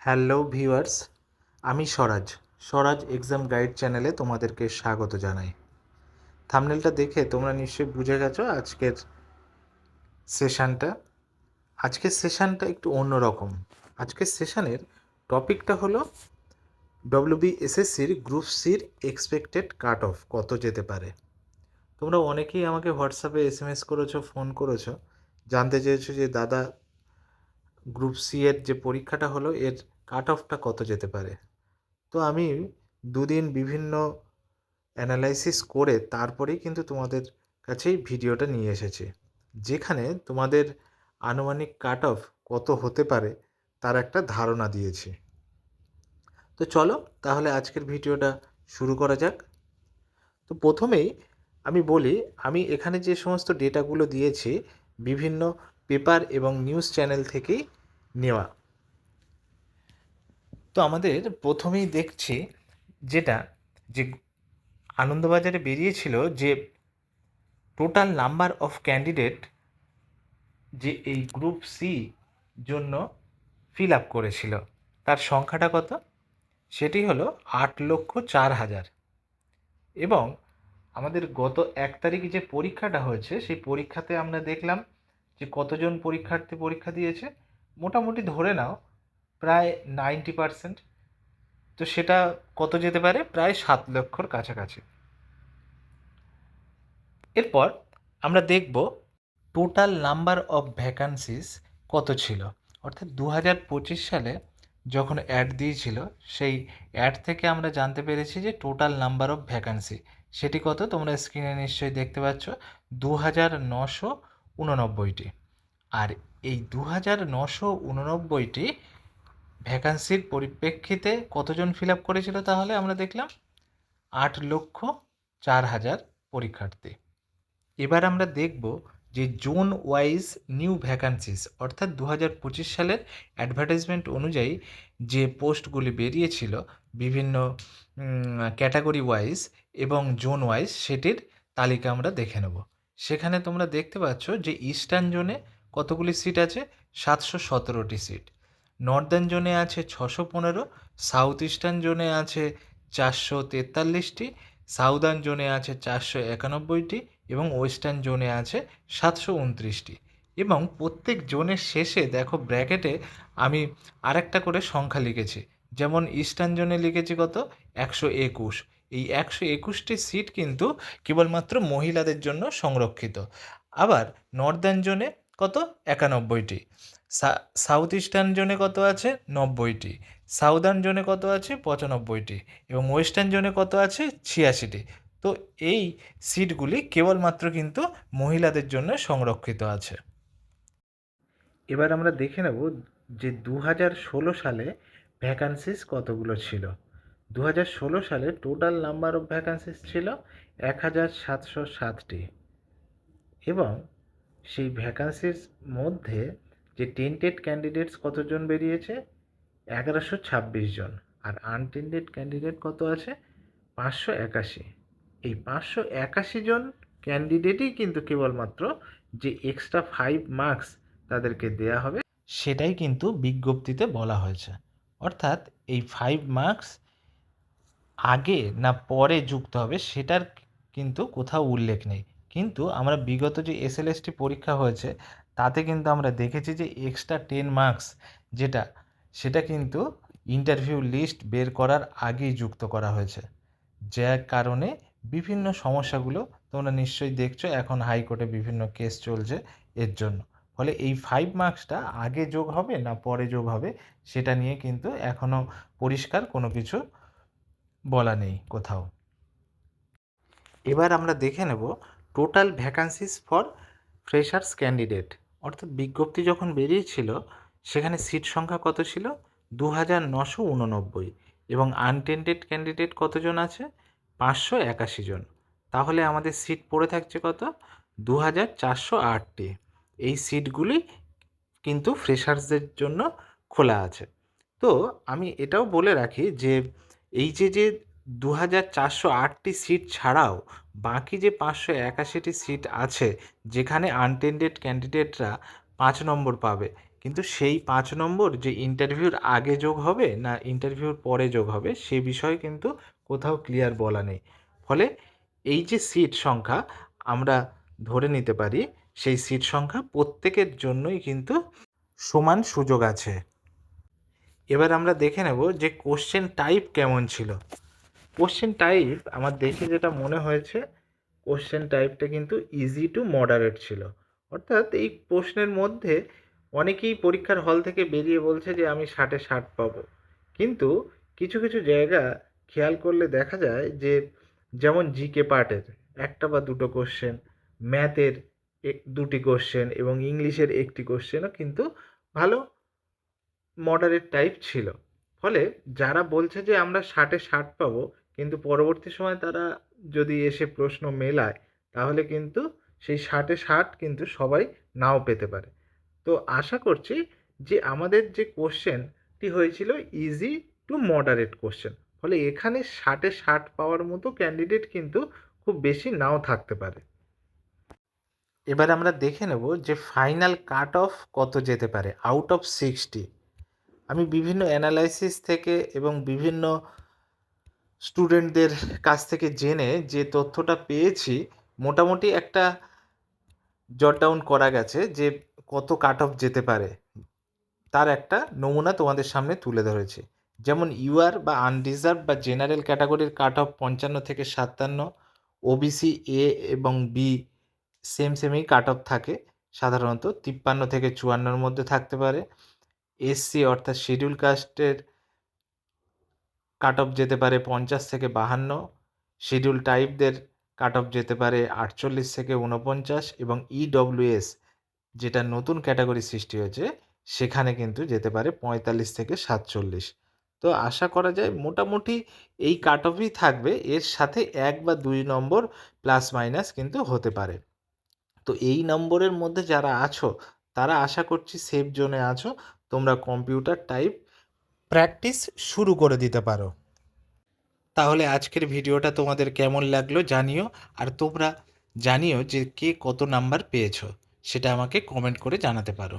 Hello viewers, আমি স্বরাজ exam guide চ্যানেলে তোমাদেরকে স্বাগত জানাই। থাম্বনেলটা দেখে তোমরা নিশ্চয়ই বুঝে গেছো সেশানটা আজকের সেশানটা একটু অন্যরকম। আজকের সেশানের টপিকটা হলো ডব্লিউবিএসএসসির গ্রুপ সির এক্সপেক্টেড কাট অফ কত যেতে পারে। তোমরা অনেকেই আমাকে হোয়াটসঅ্যাপে এসএমএস করেছো, ফোন করেছো, জানতে চেয়েছো যে দাদা গ্রুপ সি এর যে পরীক্ষাটা হলো এর কাট অফটা কত যেতে পারে। তো আমি দুদিন বিভিন্ন অ্যানালাইসিস করে তারপরেই কিন্তু তোমাদের কাছেই ভিডিওটা নিয়ে এসেছি, যেখানে তোমাদের আনুমানিক কাট অফ কত হতে পারে তার একটা ধারণা দিয়েছি। তো চলো তাহলে আজকের ভিডিওটা শুরু করা যাক। তো প্রথমেই আমি বলি, আমি এখানে যে সমস্ত ডেটাগুলো দিয়েছি বিভিন্ন পেপার এবং নিউজ চ্যানেল থেকেই নেওয়া। তো আমাদের প্রথমেই দেখছি যেটা যে আনন্দবাজারে বেরিয়েছিল যে টোটাল নাম্বার অফ ক্যান্ডিডেট যে এই গ্রুপ সি জন্য ফিল আপ করেছিল তার সংখ্যাটা কত, সেটি হলো 8,04,000। এবং আমাদের গত 1 তারিখ যে পরীক্ষাটা হয়েছে সেই পরীক্ষাতে আমরা দেখলাম যে কতজন পরীক্ষার্থী পরীক্ষা দিয়েছে, মোটামুটি ধরে নাও প্রায় 90%। তো সেটা কত যেতে পারে, প্রায় 7 লক্ষর কাছাকাছি। এরপর আমরা দেখব টোটাল নাম্বার অফ ভ্যাকান্সিস কত ছিল। অর্থাৎ 2025 সালে যখন অ্যাড দিয়েছিল সেই অ্যাড থেকে আমরা জানতে পেরেছি যে টোটাল নাম্বার অফ ভ্যাকান্সি সেটি কত, তোমরা স্ক্রিনে নিশ্চয়ই দেখতে পাচ্ছ 2,989টি। আর এই 2,989টি ভ্যাকান্সির পরিপ্রেক্ষিতে কতজন ফিল আপ করেছিল, তাহলে আমরা দেখলাম 8,04,000 পরীক্ষার্থী। এবার আমরা দেখব যে জোন ওয়াইজ নিউ ভ্যাকান্সিস, অর্থাৎ 2025 সালের অ্যাডভার্টাইজমেন্ট অনুযায়ী যে পোস্টগুলি বেরিয়েছিল বিভিন্ন ক্যাটাগরি ওয়াইজ এবং জোন ওয়াইজ, সেটির তালিকা আমরা দেখে নেব। সেখানে তোমরা দেখতে পাচ্ছ যে ইস্টার্ন জোনে কতগুলি সিট আছে, 717টি সিট। নর্দার্ন জোনে আছে 615, সাউথ ইস্টার্ন জোনে আছে 443টি, সাউদার্ন জোনে আছে 491টি এবং ওয়েস্টার্ন জোনে আছে 729টি। এবং প্রত্যেক জোনের শেষে দেখো ব্র্যাকেটে আমি আরেকটা করে সংখ্যা লিখেছি। যেমন ইস্টার্ন জোনে লিখেছি কত, 121। এই 121টি সিট কিন্তু কেবলমাত্র মহিলাদের জন্য সংরক্ষিত। আবার নর্দার্ন জোনে কত, 91টি। সাউথ ইস্টার্ন জোনে কত আছে, 90টি। সাউদার্ন জোনে কত আছে, 95টি। এবং ওয়েস্টার্ন জোনে কত আছে, 86টি। তো এই সিটগুলি কেবলমাত্র কিন্তু মহিলাদের জন্য সংরক্ষিত আছে। এবার আমরা দেখে নেব যে 2016 সালে ভ্যাকান্সিস কতগুলো ছিল। 2016 সালে টোটাল নাম্বার অফ ভ্যাকান্সিস ছিল 1,707টি। এবং সেই ভ্যাকান্সির মধ্যে যে টেন্টেড ক্যান্ডিডেটস কতজন বেরিয়েছে, 1,126 জন। আর আনটেন্ডেড ক্যান্ডিডেট কত আছে, 581। এই 581 জন ক্যান্ডিডেটই কিন্তু কেবলমাত্র যে এক্সট্রা 5 মার্কস তাদেরকে দেয়া হবে সেটাই কিন্তু বিজ্ঞপ্তিতে বলা হয়েছে। অর্থাৎ এই 5 মার্কস আগে না পরে যুক্ত হবে সেটার কিন্তু কোথাও উল্লেখ নেই। কিন্তু আমরা বিগত যে এসএলএসটি পরীক্ষা হয়েছে তাতে কিন্তু আমরা দেখেছি যে এক্সট্রা 10 মার্কস যেটা, সেটা কিন্তু ইন্টারভিউ লিস্ট বের করার আগেই যুক্ত করা হয়েছে, যার কারণে বিভিন্ন সমস্যাগুলো তোমরা নিশ্চয়ই দেখছো, এখন হাইকোর্টে বিভিন্ন কেস চলছে এর জন্য। ফলে এই 5 মার্কসটা আগে যোগ হবে না পরে যোগ হবে সেটা নিয়ে কিন্তু এখনও পরিষ্কার কোনো কিছু বলা নেই কোথাও। এবার আমরা দেখে নেব total vacancies for freshers candidate. অর্থাৎ বিজ্ঞপ্তি যখন বেরিয়েছিল সেখানে সিট সংখ্যা কত ছিল, 2,989। এবং আনটেন্ডেড ক্যান্ডিডেট কতজন আছে, 581 জন। তাহলে আমাদের সিট পড়ে থাকছে কত, 2,408টি। এই সিটগুলি কিন্তু ফ্রেশার্সদের জন্য খোলা আছে। তো আমি এটাও বলে রাখি যে এই যে 2,408টি সিট ছাড়াও বাকি যে 581টি সিট আছে যেখানে আনটেন্ডেড ক্যান্ডিডেটরা 5 নম্বর পাবে কিন্তু সেই 5 নম্বর যে ইন্টারভিউর আগে যোগ হবে না ইন্টারভিউর পরে যোগ হবে সে বিষয়ে কিন্তু কোথাও ক্লিয়ার বলা নেই। ফলে এই যে সিট সংখ্যা আমরা ধরে নিতে পারি সেই সিট সংখ্যা প্রত্যেকের জন্যই কিন্তু সমান সুযোগ আছে। এবার আমরা দেখে নেব যে কোশ্চেন টাইপ কেমন ছিল। কোশ্চেন টাইপ আমার দেখে যেটা মনে হয়েছে, কোশ্চেন টাইপটা কিন্তু ইজি টু মডারেট ছিল। অর্থাৎ এই প্রশ্নের মধ্যে অনেকেই পরীক্ষার হল থেকে বেরিয়ে বলছে যে আমি 60-এ 60 পাবো, কিন্তু কিছু কিছু জায়গা খেয়াল করলে দেখা যায় যে যেমন জিকে পার্টের একটা বা দুটো কোশ্চেন, ম্যাথের দুটি কোশ্চেন এবং ইংলিশের একটি কোশ্চেনও কিন্তু ভালো মডারেট টাইপ ছিল। ফলে যারা বলছে যে আমরা 60-এ 60 পাবো, কিন্তু পরবর্তী সময় তারা যদি এসে প্রশ্ন মেলায় তাহলে কিন্তু সেই 60-এ 60 কিন্তু সবাই নাও পেতে পারে। তো আশা করছি যে আমাদের যে কোশ্চেনটি হয়েছিল ইজি টু মডারেট কোশ্চেন, ফলে এখানে 60-এ 60 পাওয়ার মতো ক্যান্ডিডেট কিন্তু খুব বেশি নাও থাকতে পারে। এবার আমরা দেখে নেব যে ফাইনাল কাট অফ কত যেতে পারে আউট অফ 60। আমি বিভিন্ন অ্যানালাইসিস থেকে এবং বিভিন্ন স্টুডেন্টদের কাছ থেকে জেনে যে তথ্যটা পেয়েছি, মোটামুটি একটা জট ডাউন করা গেছে যে কত কাট অফ যেতে পারে, তার একটা নমুনা তোমাদের সামনে তুলে ধরেছি। যেমন ইউআর বা আনরিজার্ভ বা জেনারেল ক্যাটাগরির কাট অফ 55 থেকে 57, ওবিসি এ এবং বি সেমই কাট অফ থাকে, সাধারণত 53 থেকে 54-র মধ্যে থাকতে পারে। এসসি অর্থাৎ শিডিউল কাস্টের কাট অফ যেতে পারে 50 থেকে 52, শিডিউল টাইপদের কাট অফ যেতে পারে 48 থেকে 49 এবং ইডব্লিউএস যেটা নতুন ক্যাটাগরি সৃষ্টি হয়েছে সেখানে কিন্তু যেতে পারে 45 থেকে 47। তো আশা করা যায় মোটামুটি এই কাট অফই থাকবে, এর সাথে 1 বা 2 নম্বর প্লাস মাইনাস কিন্তু হতে পারে। তো এই নম্বরের মধ্যে যারা আছো তারা আশা করছি সেফ জোনে আছো, তোমরা কম্পিউটার টাইপ প্র্যাকটিস শুরু করে দিতে পারো। তাহলে আজকের ভিডিওটা তোমাদের কেমন লাগলো জানিও, আর তোমরা জানিও যে কে কত নাম্বার পেয়েছো, সেটা আমাকে কমেন্ট করে জানাতে পারো।